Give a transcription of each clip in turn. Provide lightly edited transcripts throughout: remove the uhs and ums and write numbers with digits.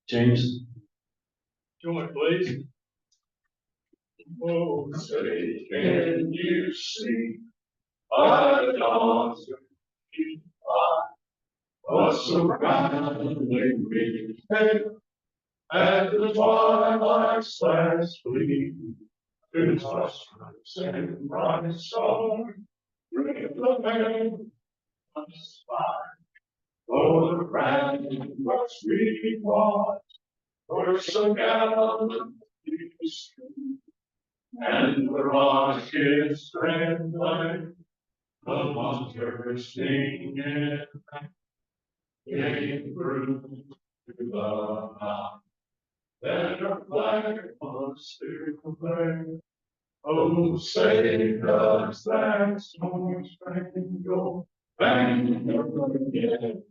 James. Join, please. Oh, say, can you see by the dawn's what's surrounding me? At the twilight's last gleam, to toss and bright song, bring the man on the spot. For the brand must we watch, for so gallant and the rocket's grand line, the monsters singing, came through to the night. Then our flag must still flame. Oh, save us that star-spangled banner again.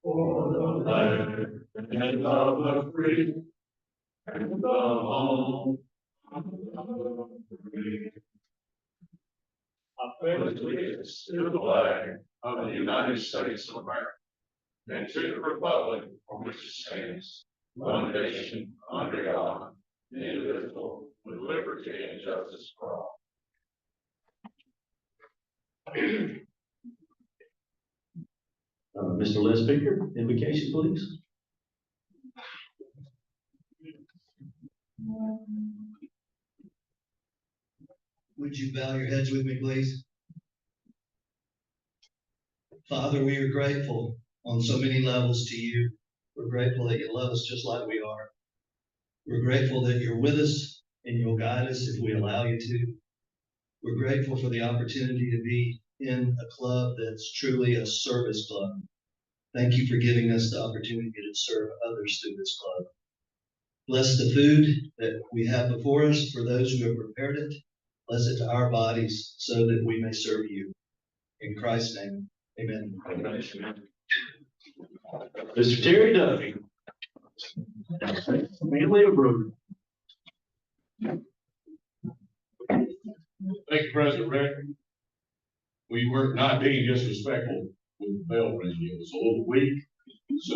For the land of the free and the home of the free. I pledge allegiance to the flag of the United States of America and to the republic for which it stands, one nation under God, indivisible, with liberty and justice for all. Mr. Les Speaker, invocation, please. Would you bow your heads with me, please? Father, we are grateful on so many levels to you. We're grateful that you love us just like we are. We're grateful that you're with us and you'll guide us if we allow you to. We're grateful for the opportunity to be in a club that's truly a service club. Thank you for giving us the opportunity to serve others through this club. Bless the food that we have before us for those who have prepared it. Bless it to our bodies so that we may serve you. In Christ's name, amen. Mr. Terry Duffy. Family of Brooklyn. Thank you, President Rick. We were not being disrespectful with the bell ringing. It was a little weak. So,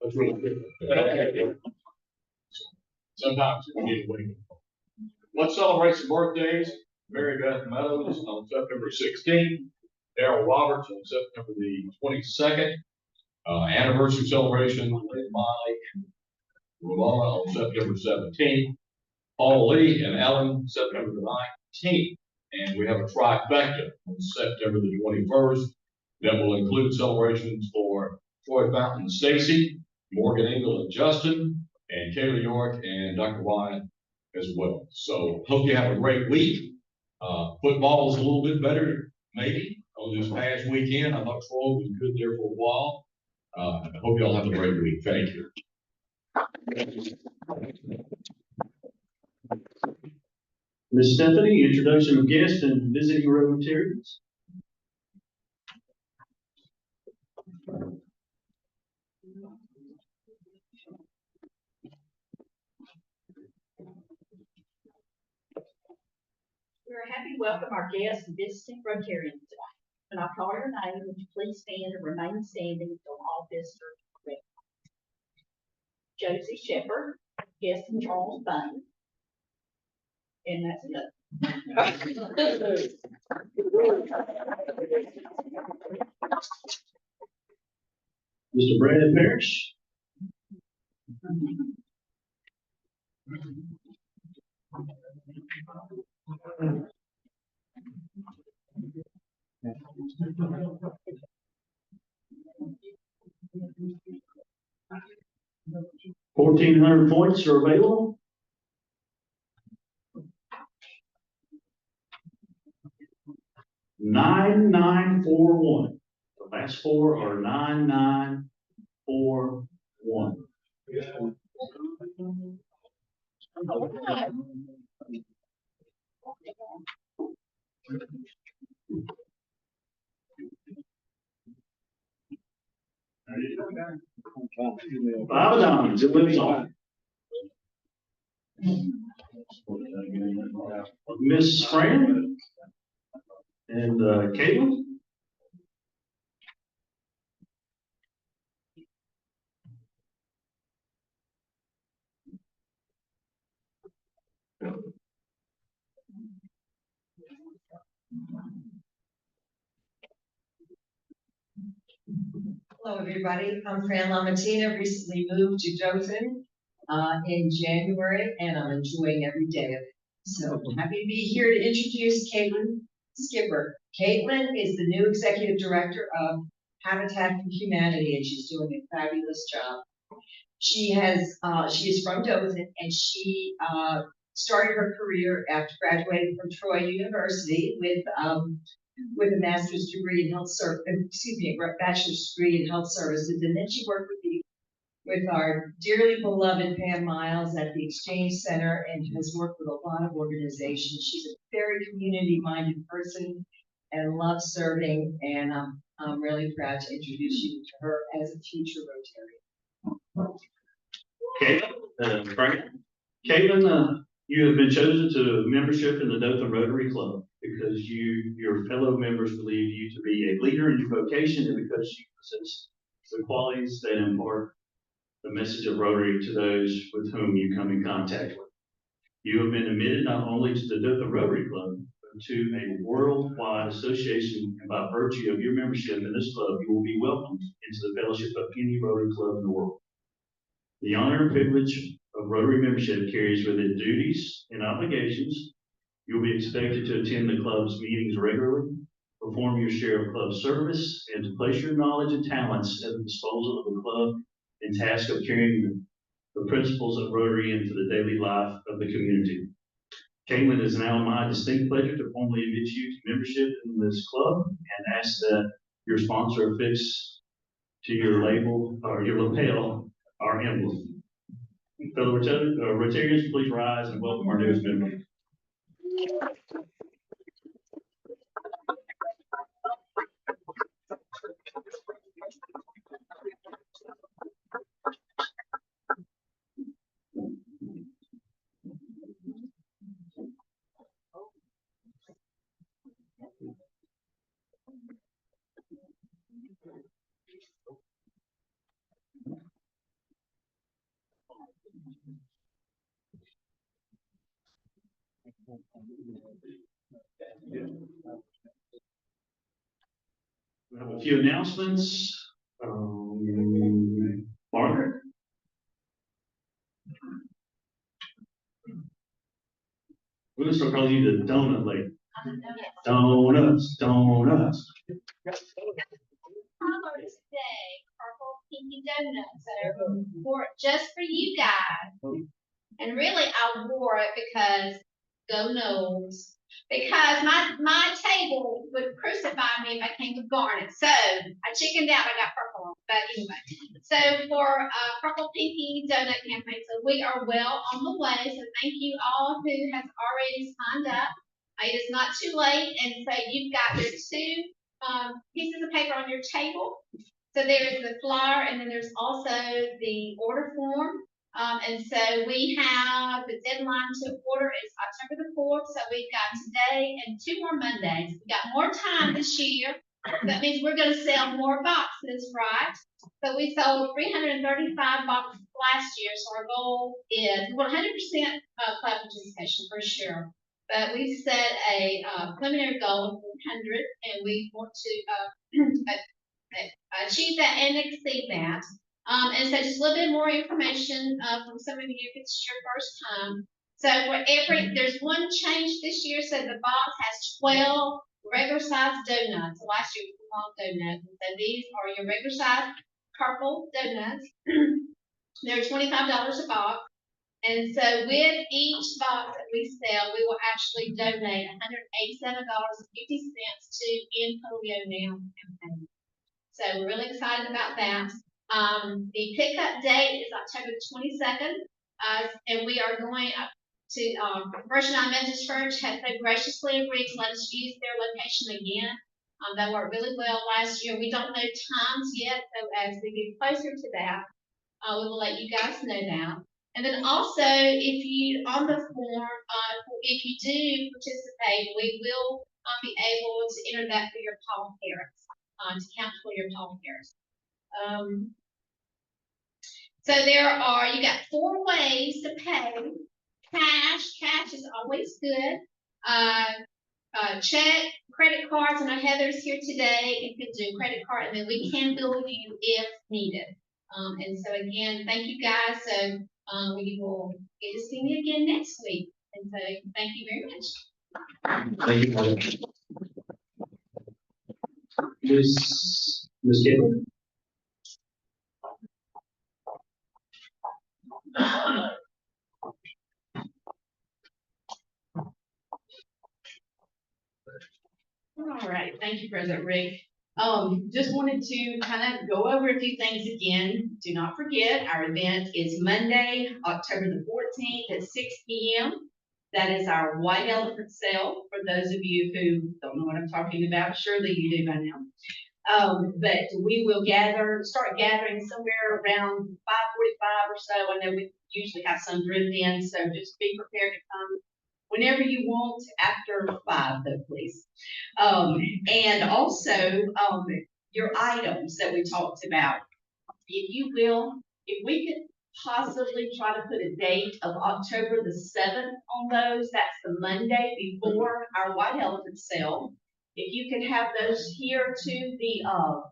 that's really good. Sometimes we need to wait. Let's celebrate some birthdays. Mary Beth Meadows on September 16th. Darrell Roberts on September the 22nd. Anniversary celebration with Molly Ramona on September 17th. Paul Lee and Ellen September the 19th. And we have a trifecta on September the 21st that will include celebrations for Troy Fountain and Stacy, Morgan Engel and Justin, and Kayla York and Dr. Ryan as well. So hope you have a great week. Football is a little bit better, maybe, on this past weekend. I thought Troy was good there for a while. I hope y'all have a great week. Thank you. Ms. Stephanie, introduction of guests and visiting Rotarians. We're happy to welcome our guests and visiting Rotarians today. When I call your name, would you please stand and remain standing until all visitors are recognized? Josie Shepherd, guest Charles Bunn. And that's it. Mr. Brandon Parrish. 1,400 points are available. Nine, 9, 4, 1. The last four are 9, 9, 4, 1. Five diamonds, it lives on. Miss Fran and Caitlin. Hello, everybody. I'm Fran Lamatina, recently moved to Dothan in January, and I'm enjoying every day of it. So happy to be here to introduce Caitlin Skipper. Caitlin is the new executive director of Habitat for Humanity, and she's doing a fabulous job. She is from Dothan, and she started her career after graduating from Troy University with a master's degree in bachelor's degree in health services, and then she worked with our dearly beloved Pam Miles at the Exchange Center and has worked with a lot of organizations. She's a very community-minded person and loves serving, and I'm really proud to introduce you to her as a future Rotarian. Caitlin, Frank. Caitlin, you have been chosen to membership in the Dothan Rotary Club because your fellow members believe you to be a leader in your vocation and because you possess the qualities that impart the message of Rotary to those with whom you come in contact with. You have been admitted not only to the Dothan Rotary Club, but to a worldwide association, and by virtue of your membership in this club, you will be welcomed into the fellowship of any Rotary Club in the world. The honor and privilege of Rotary membership carries with it duties and obligations. You'll be expected to attend the club's meetings regularly, perform your share of club service, and to place your knowledge and talents at the disposal of the club in task of carrying the principles of Rotary into the daily life of the community. Caitlin, it is now my distinct pleasure to formally admit you to membership in this club and ask that your sponsor affix to your label or your lapel our emblem. Fellow Rotarians, please rise and welcome our newest member. We have a few announcements. Margaret? We're going to start calling you the donut lady. Donuts. Mother's Day, purple pinky donuts that are just for you guys. And really, I wore it because go Knowles. Because my table would crucify me if I came with garnet. So I chickened out. I got purple on. But anyway, so for purple pinky donut campaign, so we are well on the way. So thank you all who has already signed up. It is not too late, and so you've got your two pieces of paper on your table. So there's the flyer, and then there's also the order form. And so we have the deadline to order is October the 4th. So we've got today and 2 more Mondays. We've got more time this year. That means we're going to sell more boxes, right? So we sold 335 boxes last year. So our goal is 100% club participation for sure. But we set a preliminary goal of 100, and we want to achieve that and exceed that. And so just a little bit more information from some of you if it's your first time. So for there's one change this year. So the box has 12 regular sized donuts. So last year was long donuts. And so these are your regular sized purple donuts. They're $25 a box. And so with each box that we sell, we will actually donate $187.50 to End Polio Now campaign. So we're really excited about that. The pickup date is October 22nd, and we are going up to First United Methodist Church has so graciously agreed to let us use their location again. That worked really well last year. We don't know times yet, so as we get closer to that, we will let you guys know that. And then also, if you, on the form, if you do participate, we will be able to enter that for your tall parents, to count for your tall parents. So you got 4 ways to pay. Cash is always good. Check, credit cards, and I know Heather's here today and can do credit card, and then we can bill you if needed. And so again, thank you guys. So we will get to see me again next week. And so thank you very much. Thank you, Heather. Ms. Gibbon? All right, thank you, President Rick. Just wanted to kind of go over a few things again. Do not forget, our event is Monday, October the 14th at 6 p.m. That is our white elephant sale. For those of you who don't know what I'm talking about, surely you do by now. But we will start gathering somewhere around 5:45 or so. I know we usually have some drift in, so just be prepared to come whenever you want after 5, though, please. And also, your items that we talked about, if you will, if we could possibly try to put a date of October the 7th on those, that's the Monday before our white elephant sale. If you could have those here to the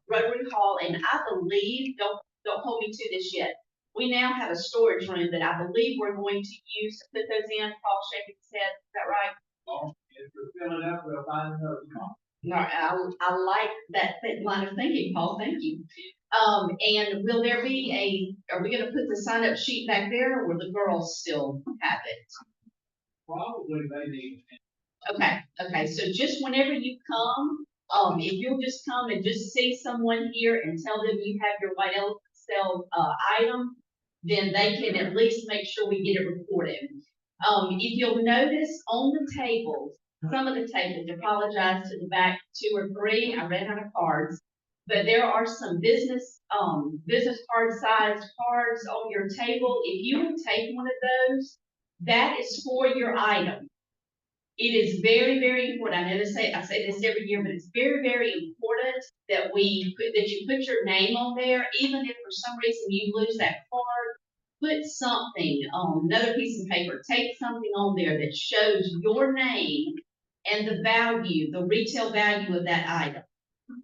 Rotary Hall, and I believe, don't hold me to this yet, we now have a storage room that I believe we're going to use to put those in. Paul shaking his head, is that right? Well, if you're filling up, we'll find another one. No, I like that line of thinking, Paul, thank you. And will there be are we gonna put the sign up sheet back there, or will the girls still have it? Probably they need. Okay, so just whenever you come, if you'll just come and just see someone here and tell them you have your white elephant sale item, then they can at least make sure we get it recorded. If you'll notice on the tables, some of the tables, apologize to the back 2 or 3, I ran out of cards, but there are some business card sized cards on your table. If you will take one of those, that is for your item. It is very, very important. I say this every year, but it's very, very important that you put your name on there, even if for some reason you lose that card. Put something on another piece of paper. Take something on there that shows your name and the value, the retail value of that item.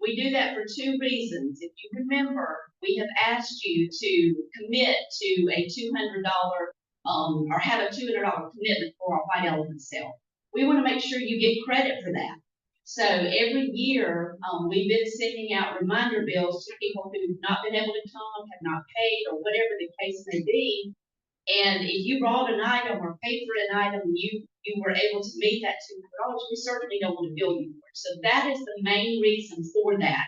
We do that for 2 reasons. If you remember, we have asked you to commit to a $200 or have a $200 commitment for our white elephant sale. We want to make sure you get credit for that. So every year, we've been sending out reminder bills to people who've not been able to come, have not paid, or whatever the case may be. And if you brought an item or paid for an item, you were able to meet that $200, we certainly don't want to bill you for it. So that is the main reason for that.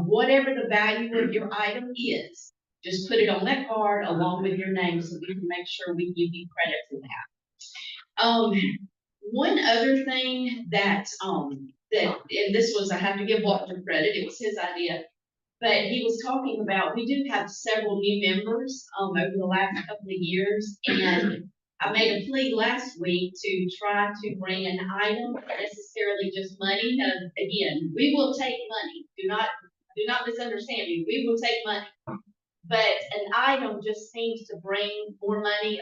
Whatever the value of your item is, just put it on that card along with your name so we can make sure we give you credit for that. One other thing that, and this was, I have to give Walter credit, it was his idea, but he was talking about, we do have several new members, over the last couple of years, and I made a plea last week to try to bring an item, not necessarily just money. Now, again, we will take money, do not misunderstand me, we will take money. But an item just seems to bring more money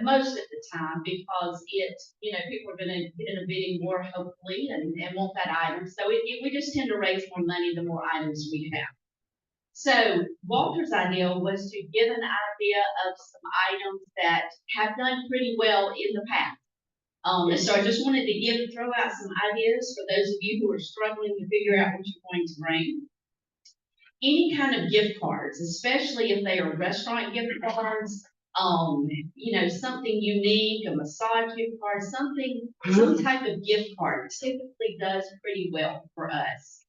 most of the time because people are going to get in a bidding war hopefully and want that item. So we just tend to raise more money the more items we have. So Walter's idea was to give an idea of some items that have done pretty well in the past. And so I just wanted to throw out some ideas for those of you who are struggling to figure out what you're going to bring. Any kind of gift cards, especially if they are restaurant gift cards, something unique, a massage gift card, some type of gift card typically does pretty well for us.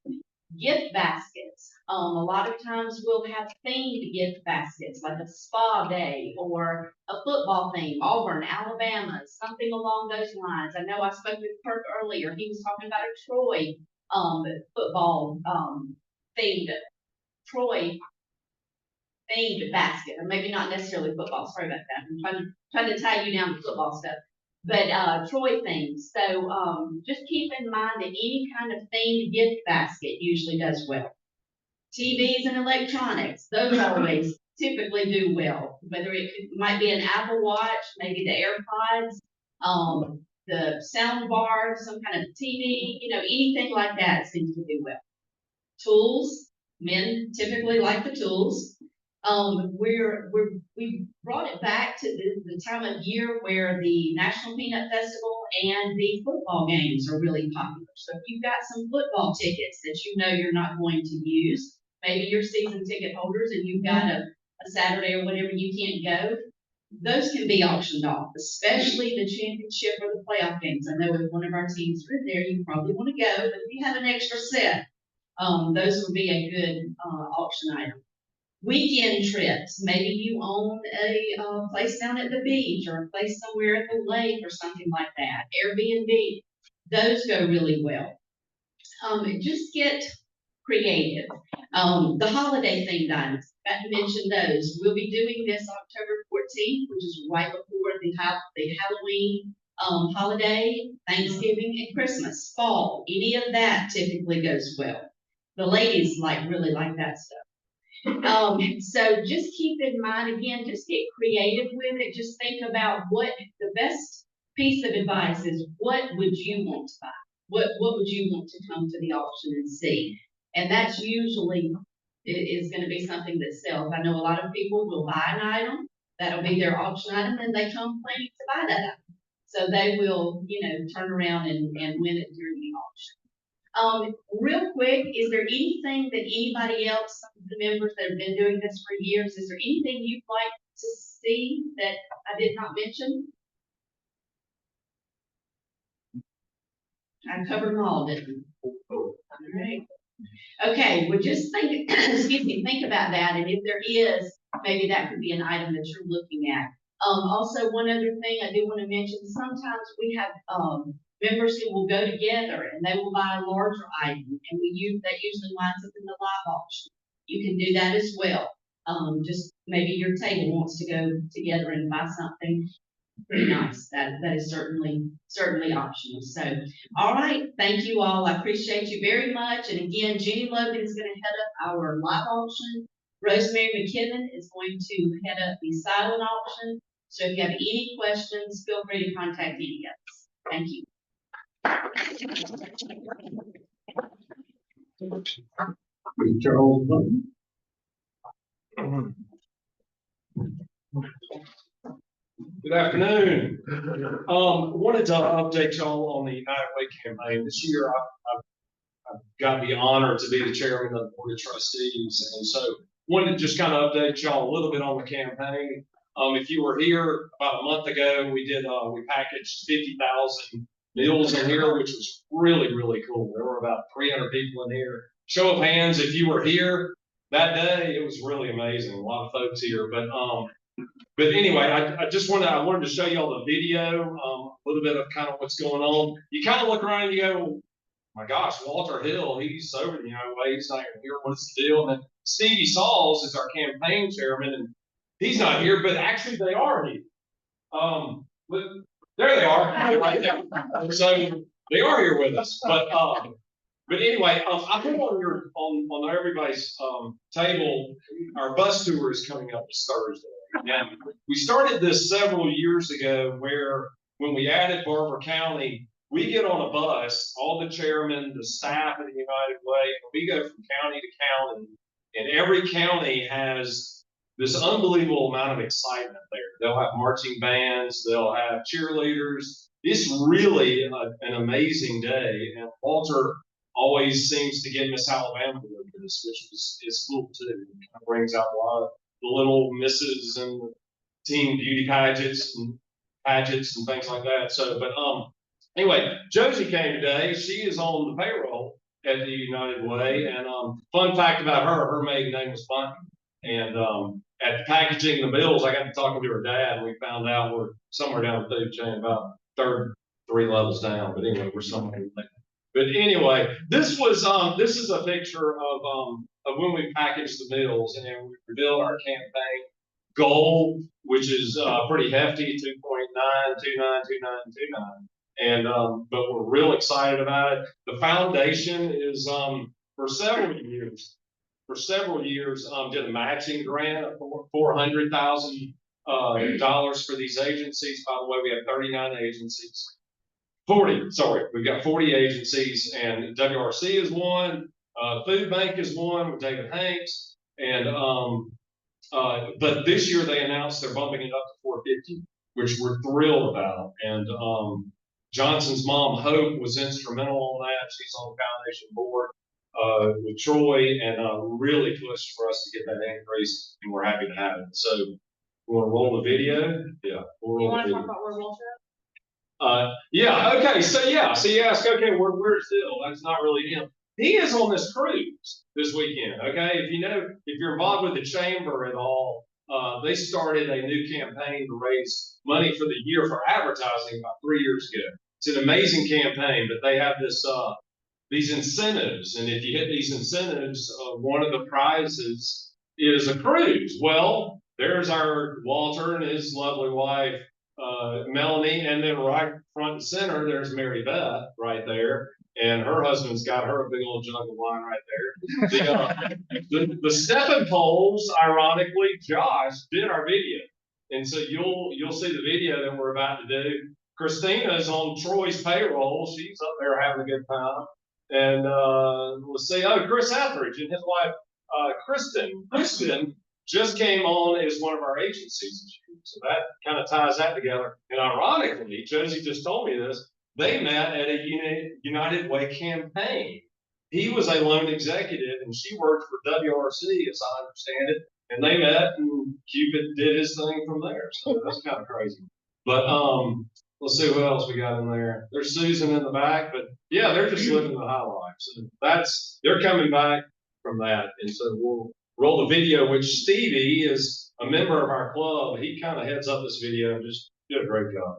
Gift baskets. A lot of times we'll have themed gift baskets, like a spa day or a football theme, Auburn, Alabama, something along those lines. I know I spoke with Kirk earlier. He was talking about a Troy football themed Troy themed basket, or maybe not necessarily football, sorry about that. I'm trying to tie you down to football stuff. But, Troy themes, so, just keep in mind that any kind of themed gift basket usually does well. TVs and electronics, those always typically do well, whether might be an Apple Watch, maybe the AirPods, the sound bar, some kind of TV, anything like that seems to do well. Tools, men typically like the tools. We brought it back to the time of year where the National Peanut Festival and the football games are really popular. So if you've got some football tickets that you're not going to use, maybe you're season ticket holders and you've got a Saturday or whatever you can't go, those can be auctioned off, especially the championship or the playoff games. I know if one of our teams are there, you probably want to go, but if you have an extra set, those would be a good auction item. Weekend trips, maybe you own a place down at the beach or a place somewhere at the lake or something like that. Airbnb, those go really well. Just get creative. The holiday themed items, got to mention those. We'll be doing this October 14th, which is right before the Halloween holiday, Thanksgiving, and Christmas, fall. Any of that typically goes well. The ladies really like that stuff. So just keep in mind, again, just get creative with it. Just think about what the best piece of advice is. What would you want to buy? What would you want to come to the auction and see? And that's usually is going to be something that sells. I know a lot of people will buy an item, that'll be their auction item, and they come planning to buy that item. So they will, turn around and win it during the auction. Real quick, is there anything that anybody else, some of the members that have been doing this for years, is there anything you'd like to see that I did not mention? I covered them all, didn't I? All right. Okay, well, just think, think about that, and if there is, maybe that could be an item that you're looking at. Also, one other thing I do want to mention, sometimes we have, members who will go together and they will buy a larger item, and that usually winds up in the live auction. You can do that as well. Just maybe your table wants to go together and buy something pretty nice. That is certainly optional. So, all right, thank you all. I appreciate you very much. And again, Jenny Logan is going to head up our live auction. Rosemary McKibben is going to head up the silent auction. So if you have any questions, feel free to contact any of us. Thank you. Charles. Good afternoon. Wanted to update y'all on the United Way campaign. This year, I've got the honor to be the chairman of the board of trustees, and so wanted to just kind of update y'all a little bit on the campaign. If you were here about a month ago, we packaged 50,000 meals in here, which was really, really cool. There were about 300 people in here. Show of hands, if you were here that day, it was really amazing. A lot of folks here, but anyway, I wanted to show y'all the video, a little bit of kind of what's going on. You kind of look around and you go, my gosh, Walter Hill, he's over, he's not even here. What's the deal? And then Stevie Sauls is our campaign chairman, and he's not here, but actually they are here. But there they are, right there. So they are here with us. But anyway, I put on everybody's table, our bus tour is coming up this Thursday. And we started this several years ago where when we added Barber County, we get on a bus, all the chairmen, the staff of the United Way, and we go from county to county, and every county has this unbelievable amount of excitement there. They'll have marching bands, they'll have cheerleaders. It's really an amazing day, and Walter always seems to get Miss Alabama to look at this, which is cool too. It kind of brings out a lot of the little misses and the team beauty pageants and things like that. So, but anyway, Josie came today. She is on the payroll at the United Way, and fun fact about her maiden name was Bunty. And at packaging the bills, I got to talking to her dad, and we found out we're somewhere down the food chain, about 3 levels down. But anyway, we're somewhere like that. But anyway, this is a picture of when we packaged the meals and we revealed our campaign goal, which is pretty hefty, 2.9292929. And but we're real excited about it. The foundation is for several years did a matching grant of $400,000 for these agencies. By the way, we have 39 agencies. 40, sorry, we've got 40 agencies, and WRC is one, Food Bank is one with David Hanks, and but this year they announced they're bumping it up to 450, which we're thrilled about. And Johnson's mom, Hope, was instrumental on that. She's on the foundation board with Troy, and really pushed for us to get that increase, and we're happy to have it. So, we want to roll the video? Yeah. We'll roll the video. about where Walter? Yeah, okay, so you ask, okay, where's Phil? That's not really him. He is on this cruise this weekend, okay? If you're involved with the chamber at all, they started a new campaign to raise money for the year for advertising about 3 years ago. It's an amazing campaign, but they have these incentives, and if you hit these incentives, one of the prizes is a cruise. Well, there's our Walter and his lovely wife, Melanie, and then right front and center, there's Mary Beth right there, and her husband's got her a big old jug of wine right there. The stepping poles, ironically, Josh did our video, and so you'll see the video that we're about to do. Christina's on Troy's payroll; she's up there having a good time, and let's see, Chris Etheridge and his wife Kristen just came on as one of our agencies. So that kind of ties that together. And ironically, Josie just told me this, they met at a United Way campaign. He was a loan executive and she worked for WRC, as I understand it. And they met and Cupid did his thing from there. So that's kind of crazy. But let's see what else we got in there. There's Susan in the back, but yeah, they're just living the high life. So they're coming back from that. And so we'll roll the video, which Stevie is a member of our club. He kind of heads up this video and just did a great job.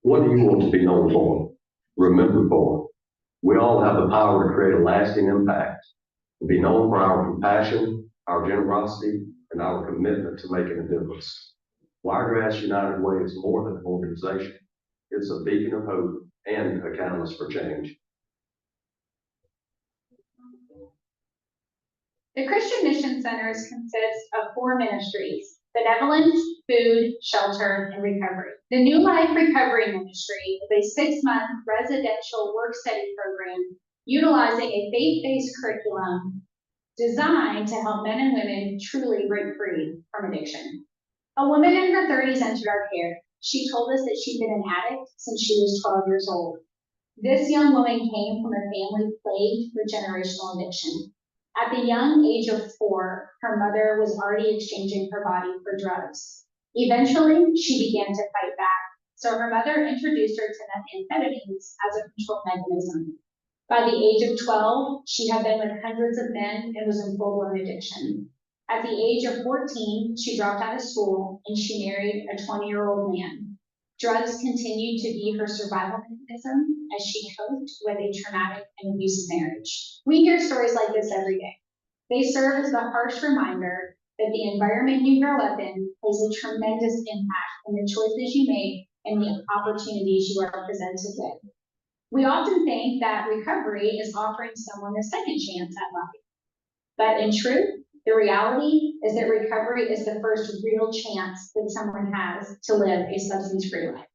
What do you want to be known for? Remembered for? We all have the power to create a lasting impact, to be known for our compassion, our generosity, and our commitment to making a difference. Wiregrass United Way is more than an organization. It's a beacon of hope and a catalyst for change. The Christian Mission Centers consist of 4 ministries: benevolence, food, shelter, and recovery. The New Life Recovery Ministry is a 6-month residential work study program utilizing a faith-based curriculum designed to help men and women truly break free from addiction. A woman in her 30s entered our care. She told us that she'd been an addict since she was 12 years old. This young woman came from a family plagued with generational addiction. At the young age of 4, her mother was already exchanging her body for drugs. Eventually, she began to fight back, so her mother introduced her to methamphetamines as a control mechanism. By the age of 12, she had been with hundreds of men and was in full-blown addiction. At the age of 14, she dropped out of school and she married a 20-year-old man. Drugs continued to be her survival mechanism as she coped with a traumatic and abusive marriage. We hear stories like this every day. They serve as the harsh reminder that the environment you grow up in has a tremendous impact on the choices you make and the opportunities you are presented with. We often think that recovery is offering someone a second chance at life. But in truth, the reality is that recovery is the first real chance that someone has to live a substance-free life.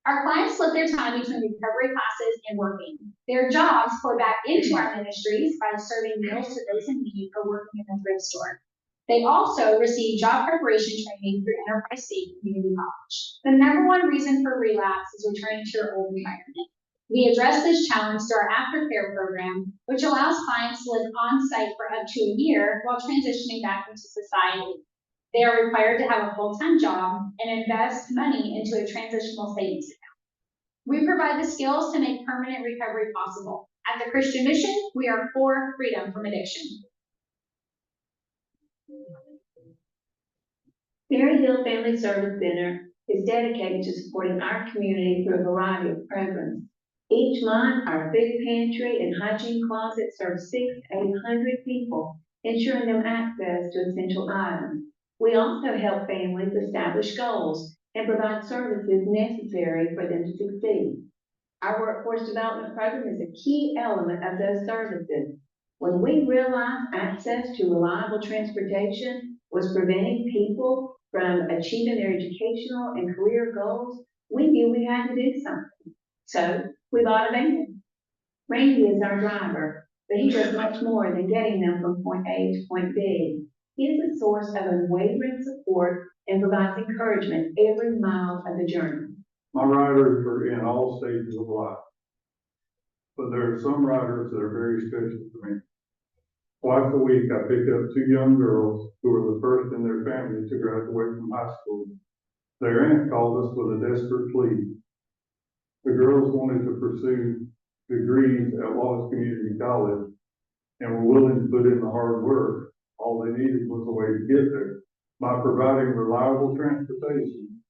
Our clients split their time between recovery classes and working. Their jobs pour back into our ministries by serving meals to those in need or working in a thrift store. They also receive job preparation training through Enterprise State Community College. The #1 reason for relapse is returning to your old environment. We address this challenge through our aftercare program, which allows clients to live on-site for up to a year while transitioning back into society. They are required to have a full-time job and invest money into a transitional savings account. We provide the skills to make permanent recovery possible. At the Christian Mission, we are for freedom from addiction. Berry Hill Family Service Center is dedicated to supporting our community through a variety of programs. Each month, our food pantry and hygiene closet serve 600 to 800 people, ensuring them access to essential items. We also help families establish goals and provide services necessary for them to succeed. Our workforce development program is a key element of those services. When we realized access to reliable transportation was preventing people from achieving their educational and career goals, we knew we had to do something. So we bought a van. Randy is our driver, but he does much more than getting them from point A to point B. He is a source of unwavering support and provides encouragement every mile of the journey. My riders are in all stages of life, but there are some riders that are very special to me. Twice a week, I pick up two young girls who are the first in their families to graduate from high school. Their aunt called us with a desperate plea. The girls wanted to pursue degrees at Wallace Community College and were willing to put in the hard work. All they needed was a way to get there. By providing reliable transportation,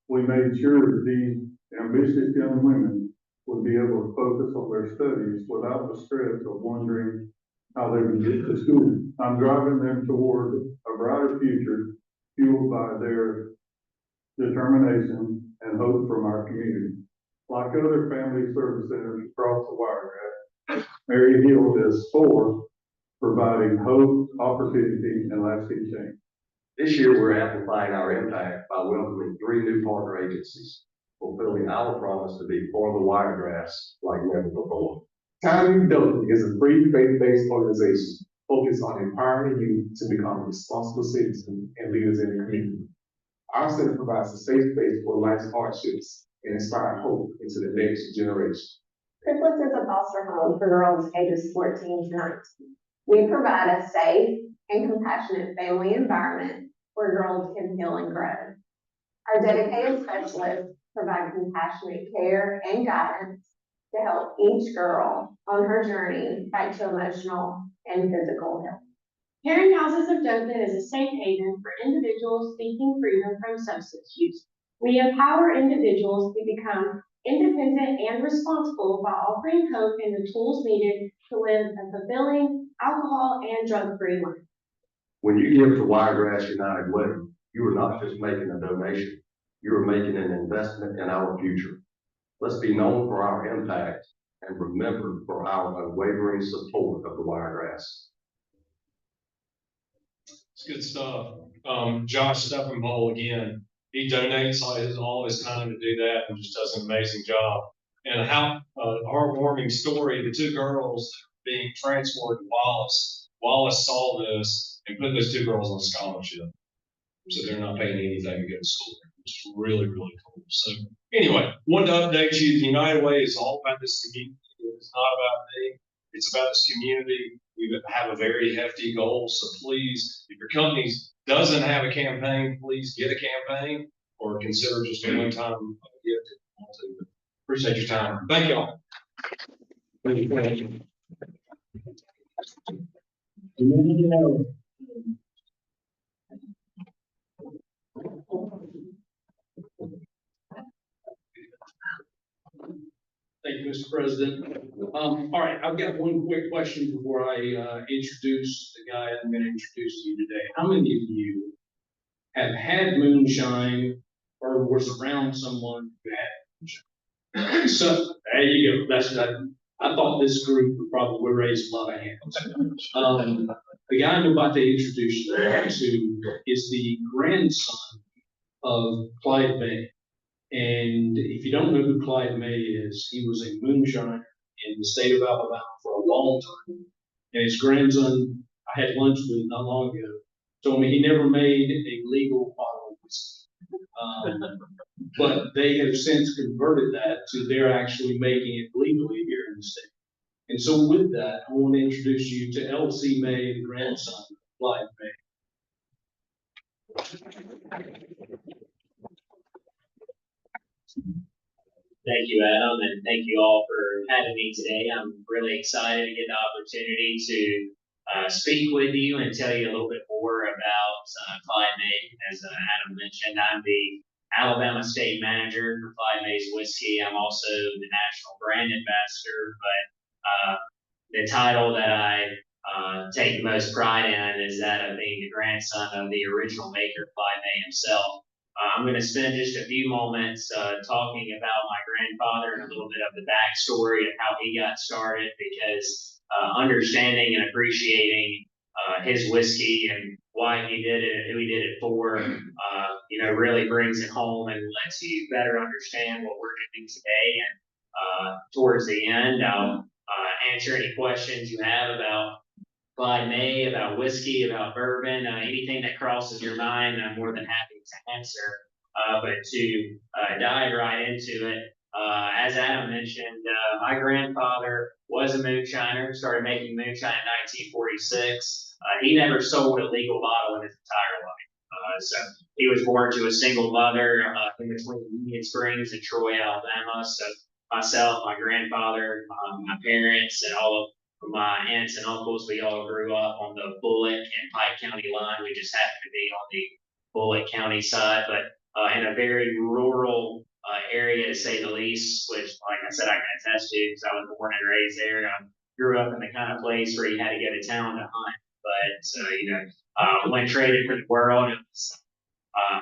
we made sure that these ambitious young women would be able to focus on their studies without the stress of wondering how they would get to school. I'm driving them toward a brighter future fueled by their determination and hope from our community. Like other family service centers across the Wiregrass, Mary Hill is for providing hope, opportunity, and lasting change. This year, we're amplifying our impact by welcoming 3 new partner agencies, fulfilling our promise to be for the Wiregrass like never before. Time Dothan is a free faith-based organization focused on empowering youth to become responsible citizens and leaders in the community. Our center provides a safe space for life's hardships and inspire hope into the next generation. Triplets is a foster home for girls ages 14 to 19. We provide a safe and compassionate family environment where girls can heal and grow. Our dedicated specialists provide compassionate care and guidance to help each girl on her journey back to emotional and physical health. Parent Houses of Dothan is a safe haven for individuals seeking freedom from substance use. We empower individuals to become independent and responsible by offering hope and the tools needed to live a fulfilling alcohol and drug-free life. When you give to Wiregrass United Way, you are not just making a donation, you are making an investment in our future. Let's be known for our impact and remembered for our unwavering support of the Wiregrass. It's good stuff. Josh Steppenbowl again, he donates all his time to do that and just does an amazing job. And how heartwarming story, the 2 girls being transferred to Wallace. Wallace saw this and put those 2 girls on scholarship. So they're not paying anything to go to school. It's really, really cool. So anyway, wanted to update you. The United Way is all about this community. It's not about me. It's about this community. We have a very hefty goal. So please, if your company doesn't have a campaign, please get a campaign or consider just a one-time gift if you want to. But appreciate your time. Thank y'all. Thank you, Mr. President. All right, I've got one quick question before I introduce the guy I'm going to introduce to you today. How many of you have had moonshine or was around someone who had moonshine? So there you go. I thought this group would probably raise a lot of hands. The guy I'm about to introduce you to is the grandson of Clyde May. And if you don't know who Clyde May is, he was a moonshiner in the state of Alabama for a long time. And his grandson, I had lunch with not long ago, told me he never made a legal bottle of whiskey. But they have since converted that to they're actually making it legally here in the state. And so with that, I want to introduce you to L.C. May, the grandson of Clyde May. Thank you, Adam, and thank you all for having me today. I'm really excited to get the opportunity to speak with you and tell you a little bit more about Clyde May. As Adam mentioned, I'm the Alabama State Manager for Clyde May's Whiskey. I'm also the National Brand Ambassador, but the title that I take the most pride in is that of being the grandson of the original maker, Clyde May himself. I'm going to spend just a few moments talking about my grandfather and a little bit of the backstory of how he got started, because understanding and appreciating his whiskey and why he did it and who he did it for, really brings it home and lets you better understand what we're doing today. And towards the end, I'll answer any questions you have about Clyde May, about whiskey, about bourbon, anything that crosses your mind, I'm more than happy to answer. But to dive right into it, as Adam mentioned, my grandfather was a moonshiner, started making moonshine in 1946. He never sold a legal bottle in his entire life. So he was born to a single mother in between Union Springs and Troy, Alabama. So myself, my grandfather, my parents, and all of my aunts and uncles, we all grew up on the Bullock and Pike County line. We just happened to be on the Bullock County side, but in a very rural area, to say the least, which, like I said, I can attest to because I was born and raised there. I grew up in the kind of place where you had to go to town to hunt, but when traded for the world, it was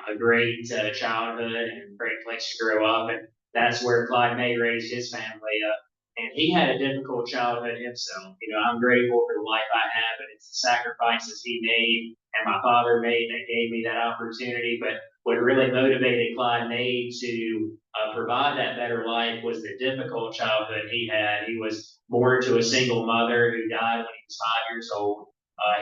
a great childhood and a great place to grow up. And that's where Clyde May raised his family up. And he had a difficult childhood himself. I'm grateful for the life I have, but it's the sacrifices he made and my father made that gave me that opportunity. But what really motivated Clyde May to provide that better life was the difficult childhood he had. He was born to a single mother who died when he was 5 years old.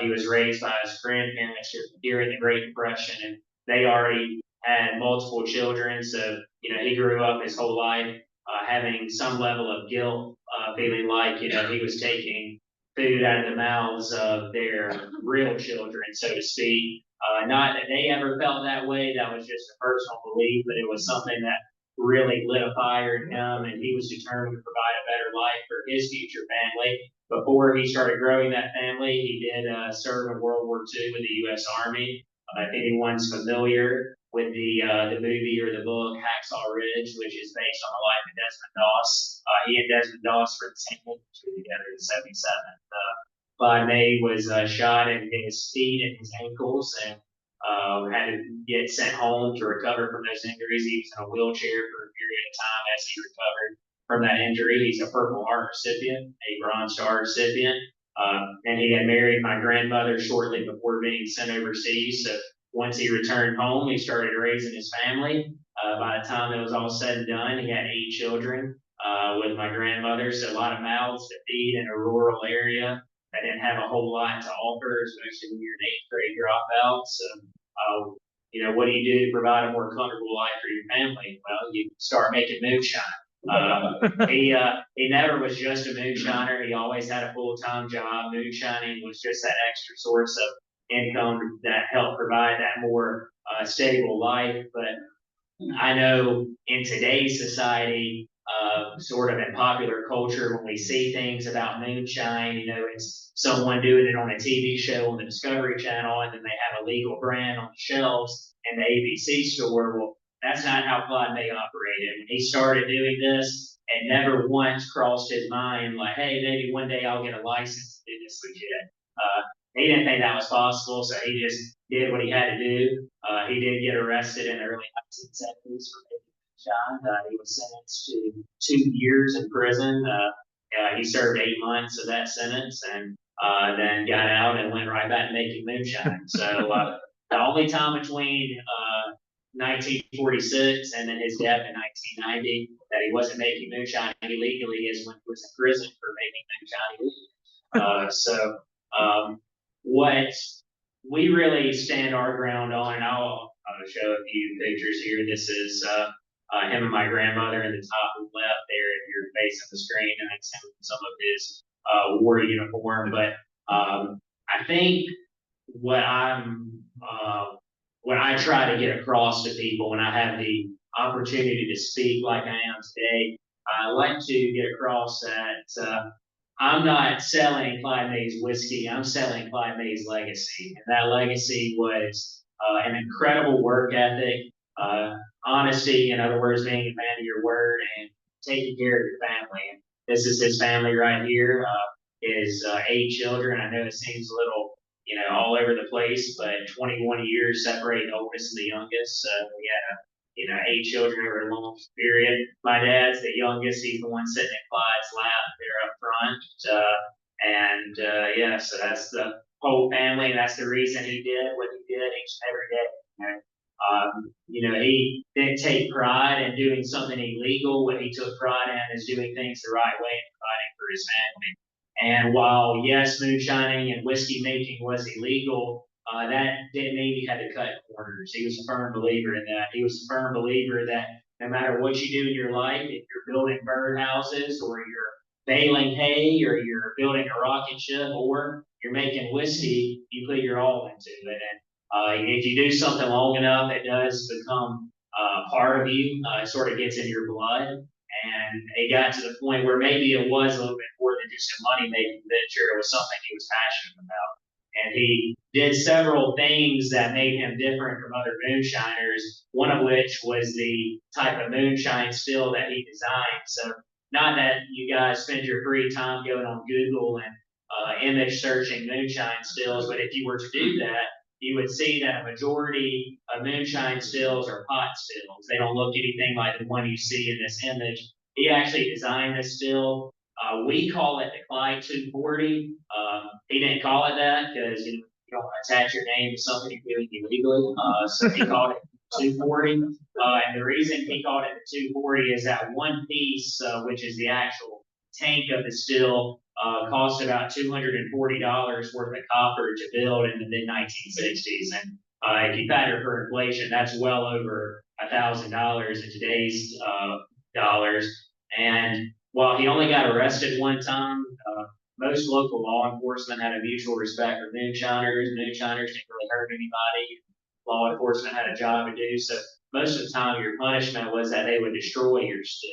He was raised by his grandparents during the Great Depression, and they already had multiple children. So, he grew up his whole life having some level of guilt, feeling like, he was taking food out of the mouths of their real children, so to speak. Not that they ever felt that way. That was just a personal belief, but it was something that really lit a fire in him, and he was determined to provide a better life for his future family. Before he started growing that family, he did serve in World War II with the U.S. Army. If anyone's familiar with the movie or the book Hacksaw Ridge, which is based on the life of Desmond Doss, he and Desmond Doss were in the same infantry together in '77. Clyde May was shot in his feet and his ankles, and had to get sent home to recover from those injuries. He was in a wheelchair for a period of time as he recovered from that injury. He's a Purple Heart recipient, a Bronze Star recipient, and he had married my grandmother shortly before being sent overseas. So once he returned home, he started raising his family. By the time it was all said and done, he had 8 children with my grandmother. So a lot of mouths to feed in a rural area that didn't have a whole lot to offer, especially when you're an 8th grade dropout. So, what do you do to provide a more comfortable life for your family? Well, you start making moonshine. He never was just a moonshiner. He always had a full-time job. Moonshining was just that extra source of income that helped provide that more stable life. But I know in today's society, sort of in popular culture, when we see things about moonshine, it's someone doing it on a TV show on the Discovery Channel, and then they have a legal brand on the shelves in the ABC store. Well, that's not how Clyde May operated. When he started doing this, it never once crossed his mind like, hey, maybe one day I'll get a license to do this legit. He didn't think that was possible, so he just did what he had to do. He did get arrested in the early 1970s for making moonshine. He was sentenced to 2 years in prison. He served 8 months of that sentence, and then got out and went right back to making moonshine. So the only time between 1946 and then his death in 1990 that he wasn't making moonshine illegally is when he was in prison for making moonshine illegally. What we really stand our ground on, and I'll show a few pictures here. This is him and my grandmother in the top left there if you're facing the screen, and that's him in some of his war uniform. But I think what I try to get across to people when I have the opportunity to speak like I am today, I like to get across that I'm not selling Clyde May's whiskey. I'm selling Clyde May's legacy. And that legacy was an incredible work ethic, honesty, in other words, being a man of your word and taking care of your family. And this is his family right here. His 8 children. I know it seems a little, all over the place, but 21 years separating the oldest and the youngest. So we had 8 children over a long period. My dad's the youngest. He's the one sitting in Clyde's lap there up front. Yeah, so that's the whole family. And that's the reason he did what he did each and every day. He didn't take pride in doing something illegal. What he took pride in is doing things the right way and providing for his family. And while, yes, moonshining and whiskey making was illegal, that didn't mean he had to cut corners. He was a firm believer in that. He was a firm believer that no matter what you do in your life, if you're building birdhouses or you're baling hay or you're building a rocket ship or you're making whiskey, you put your all into it. And if you do something long enough, it does become part of you. It sort of gets in your blood. And it got to the point where maybe it was a little bit more than just a money-making venture. It was something he was passionate about. And he did several things that made him different from other moonshiners, one of which was the type of moonshine still that he designed. So not that you guys spend your free time going on Google and image searching moonshine stills, but if you were to do that, you would see that a majority of moonshine stills are pot stills. They don't look anything like the one you see in this image. He actually designed this still. We call it the Clyde 240. He didn't call it that because you don't attach your name to something you're doing illegally. So he called it 240. And the reason he called it the 240 is that one piece, which is the actual tank of the still, cost about $240 worth of copper to build in the mid-1960s. And if you factor for inflation, that's well over $1,000 in today's dollars. And while he only got arrested one time, most local law enforcement had a mutual respect for moonshiners. Moonshiners didn't really hurt anybody. Law enforcement had a job to do. So most of the time, your punishment was that they would destroy your still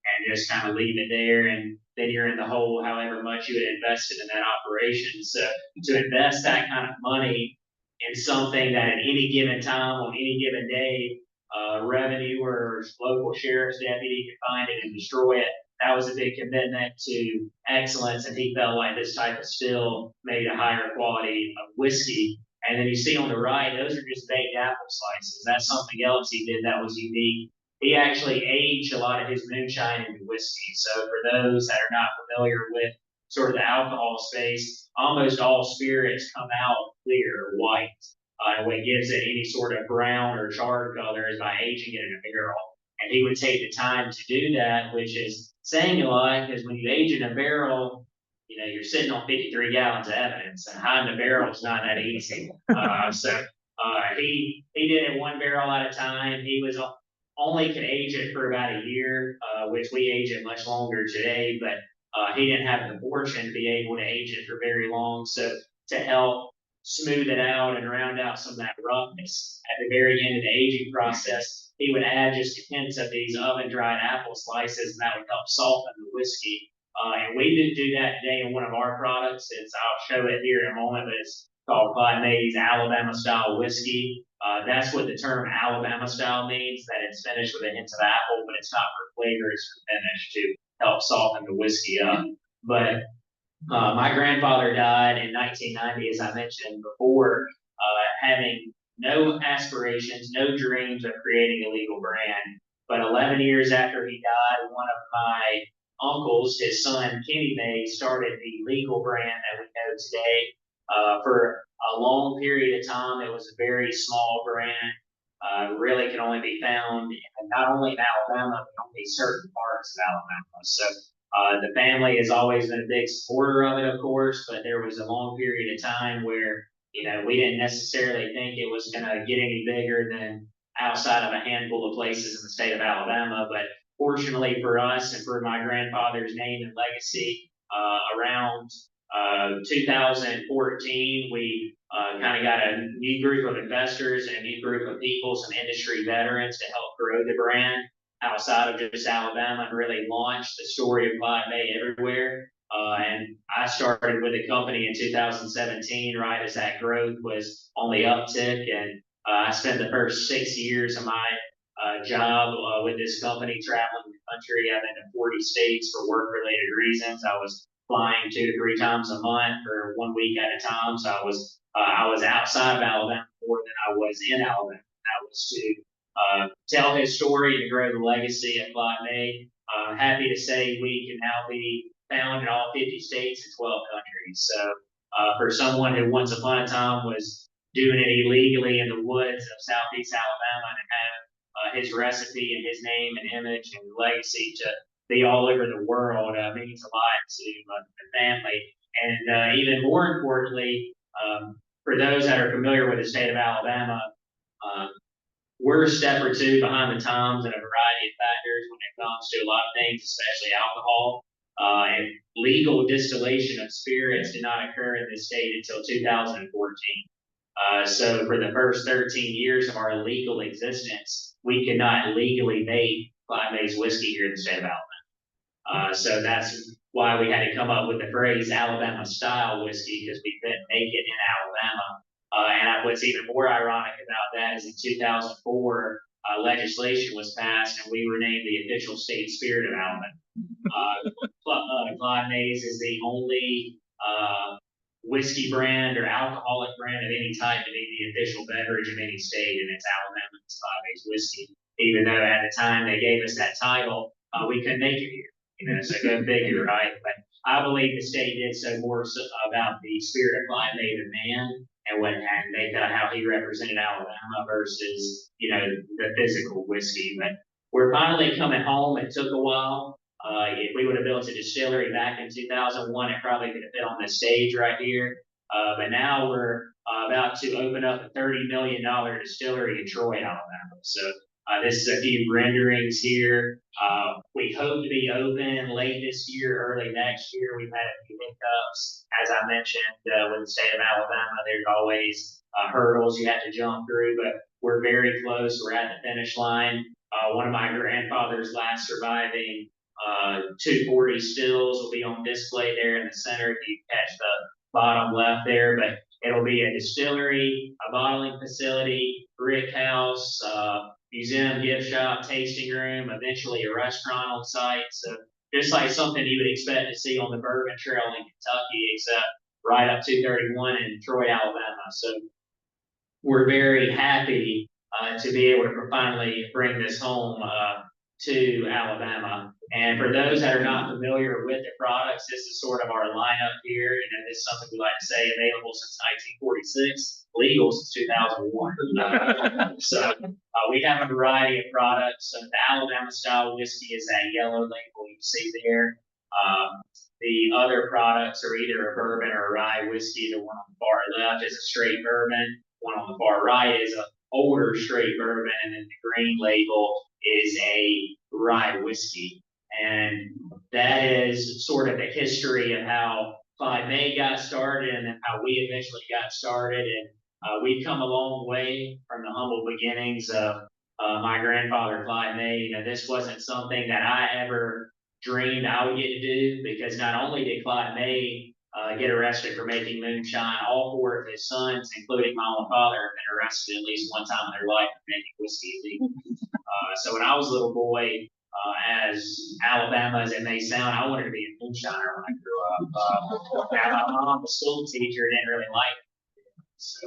and just kind of leave it there. And then you're in the hole however much you had invested in that operation. So to invest that kind of money in something that at any given time, on any given day, revenue or local sheriff's deputy could find it and destroy it, that was a big commitment to excellence. And he felt like this type of still made a higher quality of whiskey. And then you see on the right, those are just baked apple slices. That's something else he did that was unique. He actually aged a lot of his moonshine into whiskey. So for those that are not familiar with sort of the alcohol space, almost all spirits come out clear or white. And what gives it any sort of brown or charred color is by aging it in a barrel. And he would take the time to do that, which is saying a lot, because when you age in a barrel, you're sitting on 53 gallons of evidence, and hiding the barrel is not that easy. He did it one barrel at a time. He was only could age it for about a year, which we age it much longer today, but he didn't have the fortune to be able to age it for very long. So to help smooth it out and round out some of that roughness at the very end of the aging process, he would add just hints of these oven-dried apple slices, and that would help soften the whiskey. And we didn't do that today in one of our products. I'll show it here in a moment, but it's called Clyde May's Alabama style whiskey. That's what the term Alabama style means, that it's finished with a hint of apple, but it's not for flavor, it's for finish to help soften the whiskey up. But my grandfather died in 1990, as I mentioned before, having no aspirations, no dreams of creating a legal brand. But 11 years after he died, one of my uncles, his son, Kenny May, started the legal brand that we know today. For a long period of time, it was a very small brand, really can only be found not only in Alabama, but only certain parts of Alabama. So the family has always been a big supporter of it, of course, but there was a long period of time where, we didn't necessarily think it was going to get any bigger than outside of a handful of places in the state of Alabama. But fortunately for us and for my grandfather's name and legacy, around 2014, we kind of got a new group of investors and a new group of people, some industry veterans, to help grow the brand outside of just Alabama and really launch the story of Clyde May everywhere. And I started with the company in 2017, right as that growth was on the uptick. And I spent the first 6 years of my job with this company traveling the country. I've been to 40 states for work-related reasons. I was flying 2 to 3 times a month for 1 week at a time. So I was outside of Alabama more than I was in Alabama. That was to tell his story and to grow the legacy of Clyde May. Happy to say we can now be found in all 50 states and 12 countries. So for someone who once upon a time was doing it illegally in the woods of Southeast Alabama and have his recipe and his name and image and legacy to be all over the world means a lot to the family. And even more importantly, for those that are familiar with the state of Alabama, we're a step or two behind the times in a variety of factors when it comes to a lot of things, especially alcohol. And legal distillation of spirits did not occur in this state until 2014. So for the first 13 years of our legal existence, we could not legally make Clyde May's whiskey here in the state of Alabama. So that's why we had to come up with the phrase Alabama style whiskey, because we couldn't make it in Alabama. And what's even more ironic about that is in 2004, legislation was passed and we were named the official state spirit of Alabama. Clyde May's is the only whiskey brand or alcoholic brand of any type to be the official beverage of any state, and it's Alabama's Clyde May's whiskey. Even though at the time they gave us that title, we couldn't make it here. You know, so go figure, right? But I believe the state did so more so about the spirit of Clyde May the man and they thought how he represented Alabama versus, you know, the physical whiskey. But we're finally coming home. It took a while. If we would have built a distillery back in 2001, it probably could have fit on the stage right here. But now we're about to open up a $30 million distillery in Troy, Alabama. So this is a few renderings here. We hope to be open late this year, early next year. We've had a few hiccups. As I mentioned, with the state of Alabama, there's always hurdles you have to jump through, but we're very close. We're at the finish line. One of my grandfather's last surviving 240 stills will be on display there in the center if you catch the bottom left there, but it'll be a distillery, a bottling facility, brick house, museum, gift shop, tasting room, eventually a restaurant on site. So just like something you would expect to see on the Bourbon Trail in Kentucky, except right up 231 in Troy, Alabama. So we're very happy to be able to finally bring this home to Alabama. And for those that are not familiar with the products, this is sort of our lineup here. You know, this is something we like to say available since 1946, legal since 2001. So we have a variety of products. So the Alabama style whiskey is that yellow label you see there. The other products are either a bourbon or a rye whiskey. The one on the far left is a straight bourbon. One on the far right is an older straight bourbon, and then the green label is a rye whiskey. And that is sort of the history of how Clyde May got started and then how we eventually got started. And we've come a long way from the humble beginnings of my grandfather, Clyde May. You know, this wasn't something that I ever dreamed I would get to do, because not only did Clyde May get arrested for making moonshine, all 4 of his sons, including my own father, have been arrested at least one time in their life for making whiskey illegal. So when I was a little boy, as Alabama as it may sound, I wanted to be a moonshiner when I grew up. My mom, a school teacher, didn't really like it. So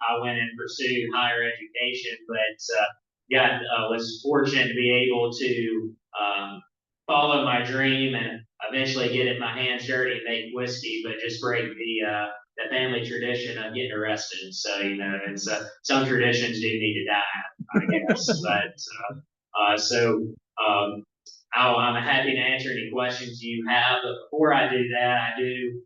I went and pursued higher education, but was fortunate to be able to follow my dream and eventually get it my hands dirty and make whiskey, but just break the family tradition of getting arrested. So, you know, it's some traditions do need to die, I guess. I'm happy to answer any questions you have. But before I do that, I do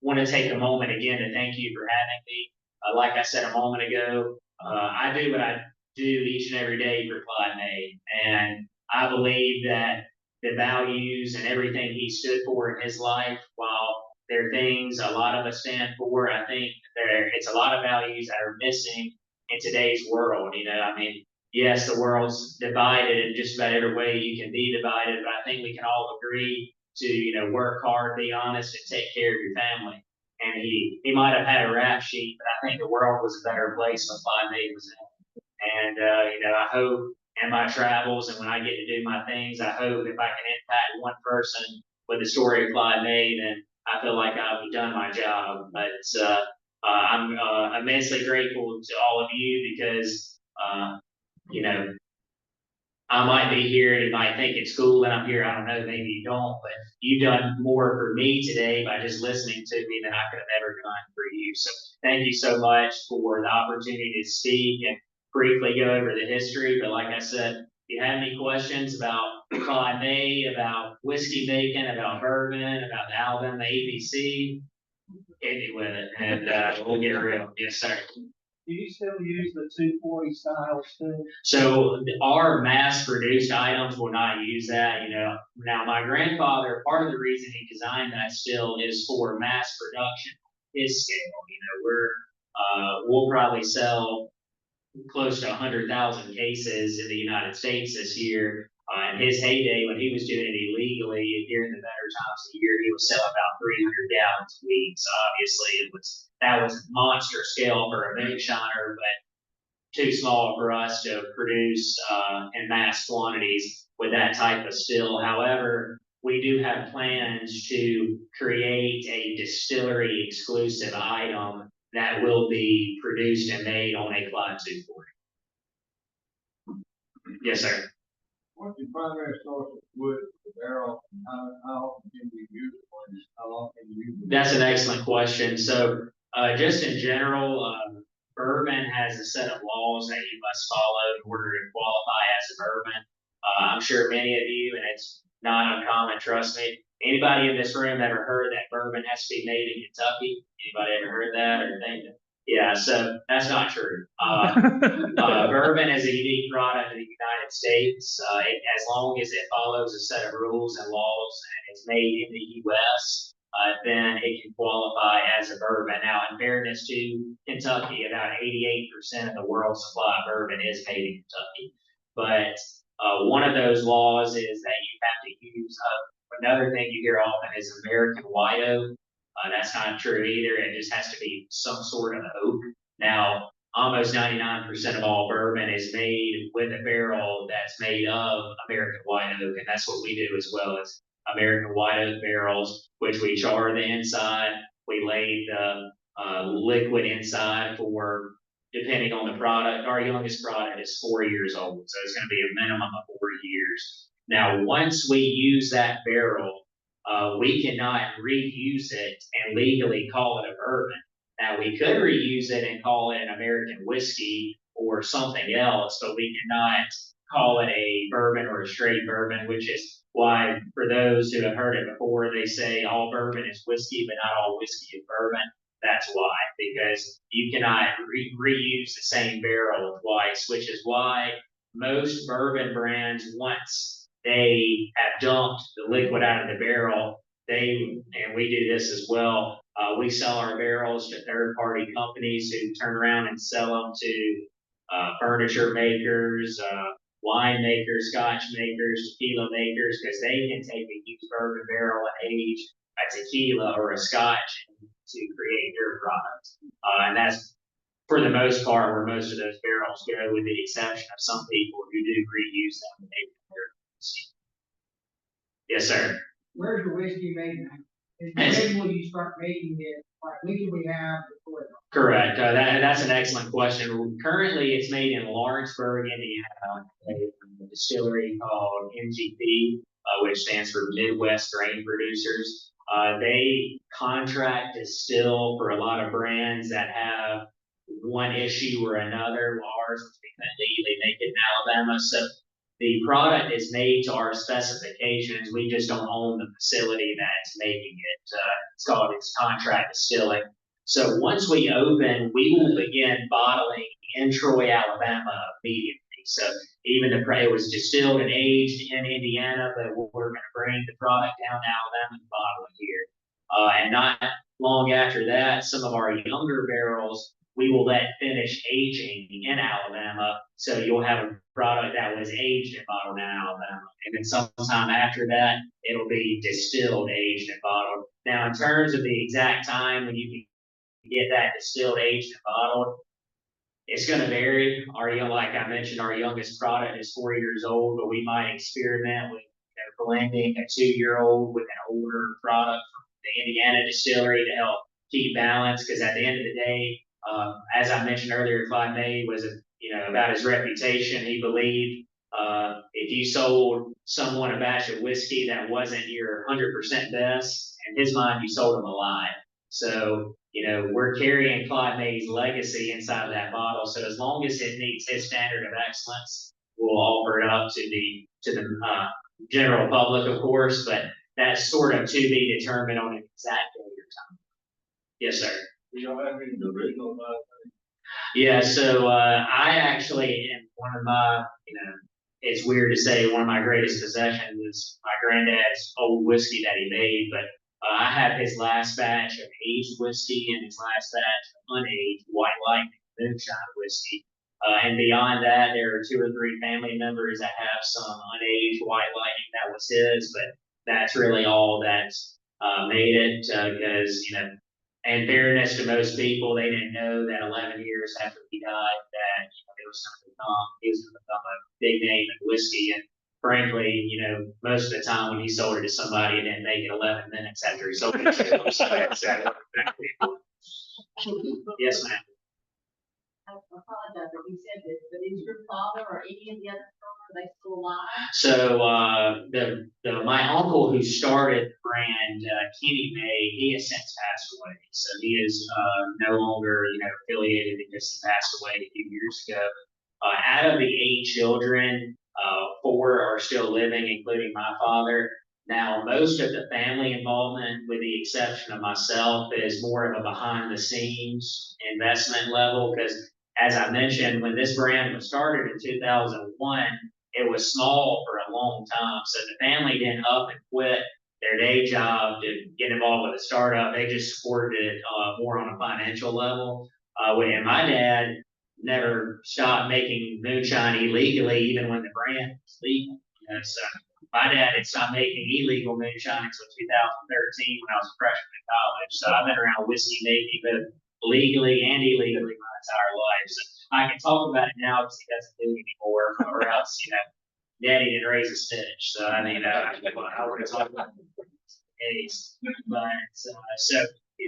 want to take a moment again to thank you for having me. Like I said a moment ago, I do what I do each and every day for Clyde May, and I believe that the values and everything he stood for in his life, while there are things a lot of us stand for, I think it's a lot of values that are missing in today's world. You know, I mean, yes, the world's divided in just about every way you can be divided, but I think we can all agree to work hard, be honest, and take care of your family. And he might have had a rap sheet, but I think the world was a better place when Clyde May was in. And I hope in my travels and when I get to do my things, I hope if I can impact one person with the story of Clyde May, then I feel like I've done my job. But I'm immensely grateful to all of you because I might be here and you might think it's cool that I'm here. I don't know, maybe you don't, but you've done more for me today by just listening to me than I could have ever done for you. So thank you so much for the opportunity to speak and briefly go over the history. But like I said, if you have any questions about Clyde May, about whiskey making, about bourbon, about the Alabama ABC, hit me with it and we'll get real. Yes, sir. Do you still use the 240 styles too? So our mass-produced items will not use that. Now my grandfather, part of the reason he designed that still is for mass production, his scale. We'll probably sell close to 100,000 cases in the United States this year. In his heyday, when he was doing it illegally, during the better times of the year, he was selling about 300 gallons a week. So obviously, that was monster scale for a moonshiner, but too small for us to produce in mass quantities with that type of still. However, we do have plans to create a distillery exclusive item that will be produced and made on a Clyde 240. Yes, sir. What's the primary source of wood, the barrel, and how often can you use it, or how long can you use it? That's an excellent question. So, just in general, bourbon has a set of laws that you must follow in order to qualify as a bourbon. I'm sure many of you, and it's not uncommon, trust me. Anybody in this room ever heard that bourbon has to be made in Kentucky? Anybody ever heard that or think that? Yeah, so that's not true. Bourbon is a unique product in the United States. As long as it follows a set of rules and laws and it's made in the U.S., then it can qualify as a bourbon. Now, in fairness to Kentucky, about 88% of the world's supply of bourbon is made in Kentucky. But one of those laws is that you have to use, another thing you hear often is American white oak. That's not true either. It just has to be some sort of oak. Now, almost 99% of all bourbon is made with a barrel that's made of American white oak, and that's what we do as well as American white oak barrels, which we char the inside. We lay the liquid inside for, depending on the product. Our youngest product is 4 years old, so it's going to be a minimum of 4 years. Now, once we use that barrel, we cannot reuse it and legally call it a bourbon. Now, we could reuse it and call it an American whiskey or something else, but we cannot call it a bourbon or a straight bourbon, which is why, for those who have heard it before, they say all bourbon is whiskey, but not all whiskey is bourbon. That's why, because you cannot reuse the same barrel twice, which is why most bourbon brands, once they have dumped the liquid out of the barrel, and we do this as well, we sell our barrels to third-party companies who turn around and sell them to furniture makers, wine makers, scotch makers, tequila makers, because they can take a used bourbon barrel and age a tequila or a scotch to create their product. And that's, for the most part, where most of those barrels go, with the exception of some people who do reuse them and make their whiskey. Yes, sir. Where's your whiskey made now? When will you start making it? Like, when can we have before? Correct. That's an excellent question. Currently, it's made in Lawrenceburg, Indiana, a distillery called MGP, which stands for Midwest Grain Producers. They contract distill for a lot of brands that have one issue or another. Ours, we can legally make it in Alabama. So the product is made to our specifications. We just don't own the facility that's making it. It's contract distilling. So once we open, we will begin bottling in Troy, Alabama immediately. So even it was distilled and aged in Indiana, but we're going to bring the product down to Alabama and bottle it here. And not long after that, some of our younger barrels we will let finish aging in Alabama. So you'll have a product that was aged and bottled in Alabama. And then sometime after that, it'll be distilled, aged, and bottled. Now, in terms of the exact time when you can get that distilled, aged, and bottled, it's going to vary. Like I mentioned, our youngest product is 4 years old, but we might experiment with blending a 2-year-old with an older product from the Indiana distillery to help keep balance. Because at the end of the day, as I mentioned earlier, Clyde May was, about his reputation. He believed if you sold someone a batch of whiskey that wasn't your 100% best, in his mind, you sold them a lie. So, we're carrying Clyde May's legacy inside of that bottle. So as long as it meets his standard of excellence, we'll offer it up to the general public, of course, but that's sort of to be determined on an exact day or time. Yes, sir. You don't have any original, Yeah, so I actually am one of my, it's weird to say one of my greatest possessions is my granddad's old whiskey that he made, but I have his last batch of aged whiskey and his last batch of unaged white lightning moonshine whiskey. And beyond that, there are 2 or 3 family members that have some unaged white lightning that was his, but that's really all that's made it because, in fairness to most people, they didn't know that 11 years after he died that he was going to become a big name in whiskey. And frankly, most of the time when he sold it to somebody, it didn't make it 11 minutes after he sold it to them. Yes, ma'am. I apologize if we said this, but is your father or any of the other children, are they still alive? So my uncle who started the brand, Kenny May, he has since passed away. So he is no longer affiliated because he passed away a few years ago. Out of the 8 children, 4 are still living, including my father. Now, most of the family involvement, with the exception of myself, is more of a behind-the-scenes investment level because, as I mentioned, when this brand was started in 2001, it was small for a long time. So the family didn't up and quit their day job to get involved with a startup. They just supported it more on a financial level. And my dad never stopped making moonshine illegally, even when the brand was legal. So my dad had stopped making illegal moonshine until 2013 when I was a freshman in college. So I've been around whiskey making both legally and illegally my entire life. So I can talk about it now because he doesn't do it anymore, or else, Daddy didn't raise a stitch. So I mean, I want to talk about it. But so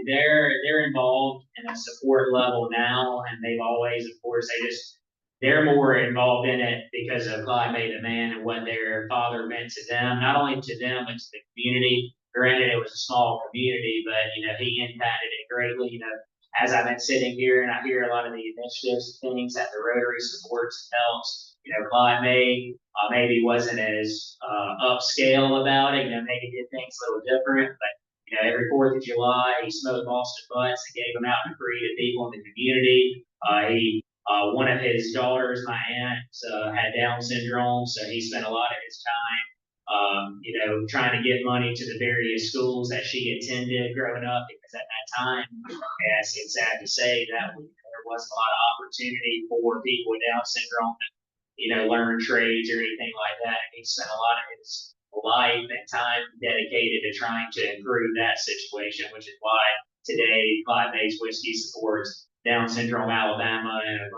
they're involved in a support level now, and they've always, of course, they're more involved in it because of Clyde May the man and what their father meant to them, not only to them, but to the community. Granted, it was a small community, but, he impacted it greatly. As I've been sitting here and I hear a lot of the initiatives and things that the Rotary supports and helps, Clyde May maybe wasn't as upscale about it, maybe did things a little different, but every 4th of July, he smoked Boston butts and gave them out to free to people in the community. One of his daughters, my aunt, had Down syndrome, so he spent a lot of his time, trying to get money to the various schools that she attended growing up, because at that time, as it's sad to say, that there wasn't a lot of opportunity for people with Down syndrome to, learn trades or anything like that. And he spent a lot of his life and time dedicated to trying to improve that situation, which is why today Clyde May's Whiskey supports Down Syndrome Alabama and a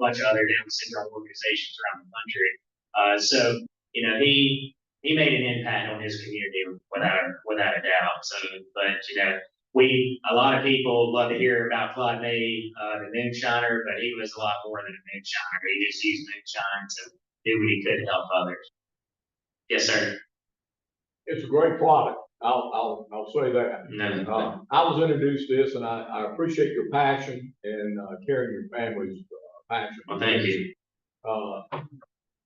bunch of other Down syndrome organizations around the country. So he made an impact on his community without a doubt. So, but a lot of people love to hear about Clyde May, the moonshiner, but he was a lot more than a moonshiner. He just used moonshine to do what he could to help others. Yes, sir. It's a great product. I'll say that. No. I was introduced to this, and I appreciate your passion and carrying your family's passion. Well, thank you.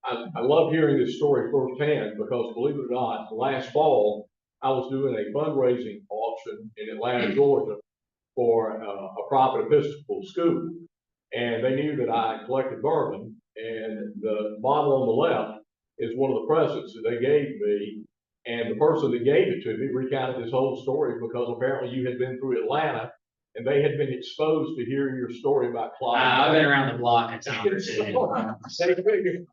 I love hearing this story firsthand because, believe it or not, last fall I was doing a fundraising auction in Atlanta, Georgia, for a private Episcopal school, and they knew that I collected bourbon, and the bottle on the left is one of the presents that they gave me. And the person that gave it to me recounted this whole story because apparently you had been through Atlanta and they had been exposed to hearing your story about Clyde. I've been around the block a time or two. They figured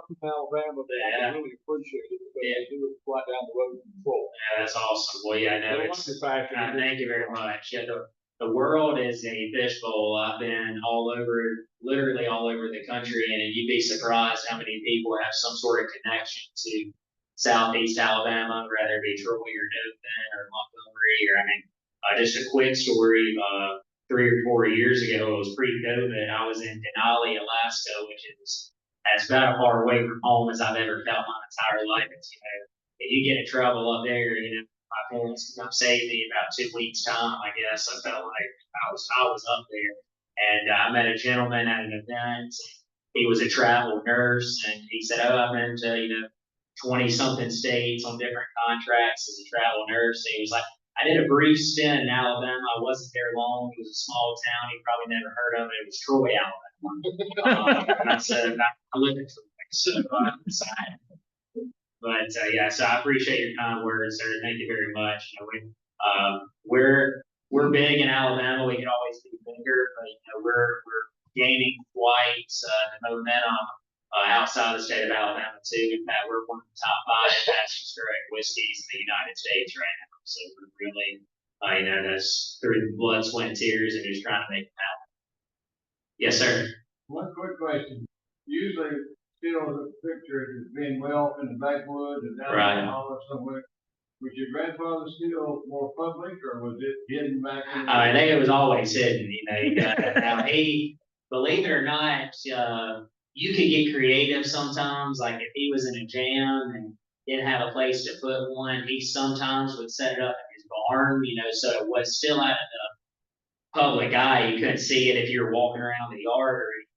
from Alabama, Yeah. I really appreciate it, because Yeah. they do it right down the road from Troy. Yeah, that's awesome. Well, yeah, I know They it's, like the fact that it- thank you very much. Yeah, the world is a fishbowl. I've been all over, literally all over the country, and you'd be surprised how many people have some sort of connection to Southeast Alabama, whether it be Troy or Dothan or Montgomery, or I mean, just a quick story, 3 or 4 years ago, it was pre-COVID, I was in Denali, Alaska, which is as about as far away from home as I've ever felt my entire life. It's, if you get in trouble up there, my parents come save me in about 2 weeks' time, I guess. I felt like I was up there. And I met a gentleman at an event. He was a travel nurse, and he said, "Oh, I've been to 20-something states on different contracts as a travel nurse." And he was like, "I did a brief stint in Alabama. I wasn't there long. It was a small town. You probably never heard of it. It was Troy, Alabama." And I said, "I live in Troy." So I decided. But yeah, so I appreciate your kind words, sir. Thank you very much. We're big in Alabama. We could always be bigger, but we're gaining quite the momentum outside the state of Alabama too. In fact, we're one of the top 5 fastest growing whiskeys in the United States right now. So we're really, that's through the blood, sweat, and tears, and just trying to make it happen. Yes, sir. One quick question. Usually, still the picture is being well off in the backwoods and down Right. in the hollow somewhere. Was your grandfather still more public, or was it hidden back in? I think it was always hidden. Now believe it or not, you could get creative sometimes. Like if he was in a jam and didn't have a place to put one, he sometimes would set it up in his barn. So it was still out of the public eye. You couldn't see it if you were walking around the yard or anything.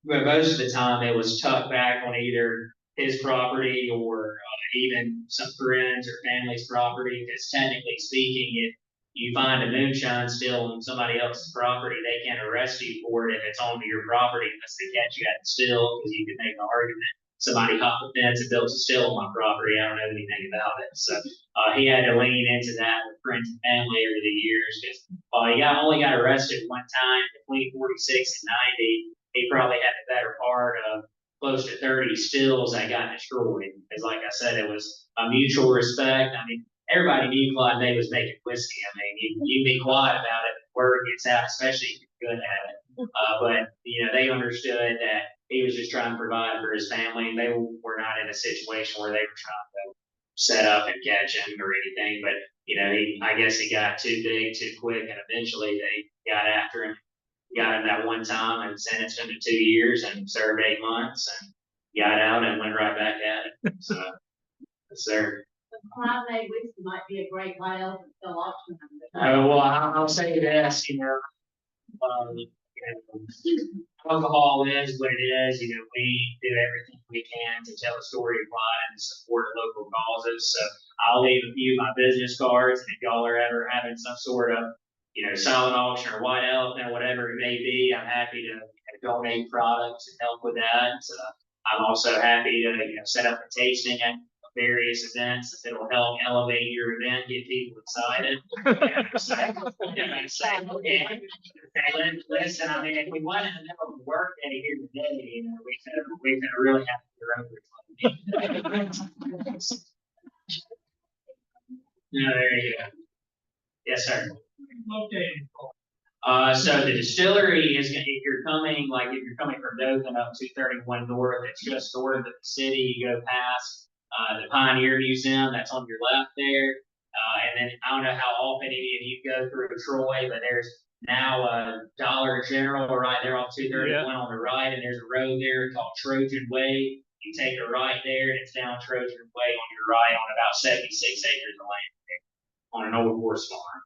But most of the time, it was tucked back on either his property or even some friends or family's property. Because technically speaking, if you find a moonshine still on somebody else's property, they can't arrest you for it if it's onto your property unless they catch you at the still, because you can make an argument. Somebody hopped the fence and built a still on my property. I don't know anything about it. So he had to lean into that with friends and family over the years. Because he only got arrested one time between 46 and 90. He probably had the better part of close to 30 stills that got destroyed. Because like I said, it was a mutual respect. I mean, everybody knew Clyde May was making whiskey. I mean, you be quiet about it, word gets out, especially if you're good at it. But they understood that he was just trying to provide for his family, and they were not in a situation where they were trying to set up and catch him or anything. But I guess he got too big too quick, and eventually they got after him. Got him that one time and sentenced him to 2 years and served 8 months and got out and went right back at it. So, yes, sir. Clyde May whiskey might be a great white elephant still auction. Well, I'll say this, alcohol is what it is. We do everything we can to tell the story of Clyde and support local causes. So I'll leave a few of my business cards, and if y'all are ever having some sort of silent auction or white elephant or whatever it may be, I'm happy to donate products and help with that. I'm also happy to set up a tasting at various events if it'll help elevate your event, get people excited. Listen, I mean, if we wanted to know work day here today, we could really have to go over. There you go. Yes, sir. So the distillery is, if you're coming from Dothan up 231 North, it's just north of the city. You go past the Pioneer Museum, that's on your left there. And then I don't know how often any of you go through Troy, but there's now a Dollar General right there off 231 on the right, and there's a road there called Trojan Way. You take a right there, and it's down Trojan Way on your right on about 76 acres of land there, on an old horse farm.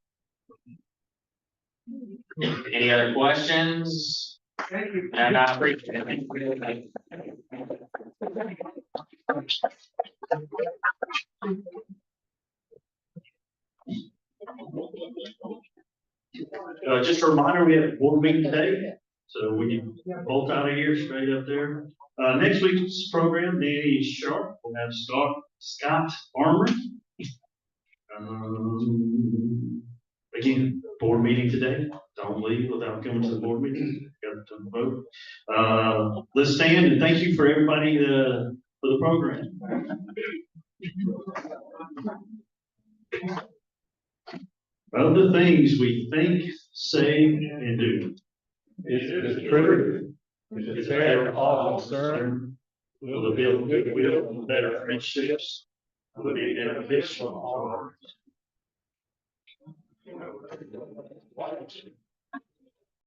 Any other questions? Thank you. And I appreciate it. Thank you. Just a reminder, we have a board meeting today, so we can bolt out of here straight up there. Next week's program, the sharp, we'll have Scott Armory. Again, board meeting today. Don't leave without coming to the board meeting. Got to vote. Let's stand and thank you for everybody, for the program. Other things we think, say, and do. It's true. It's fair, all concerned. Will build goodwill and better friendships. Will be beneficial to all.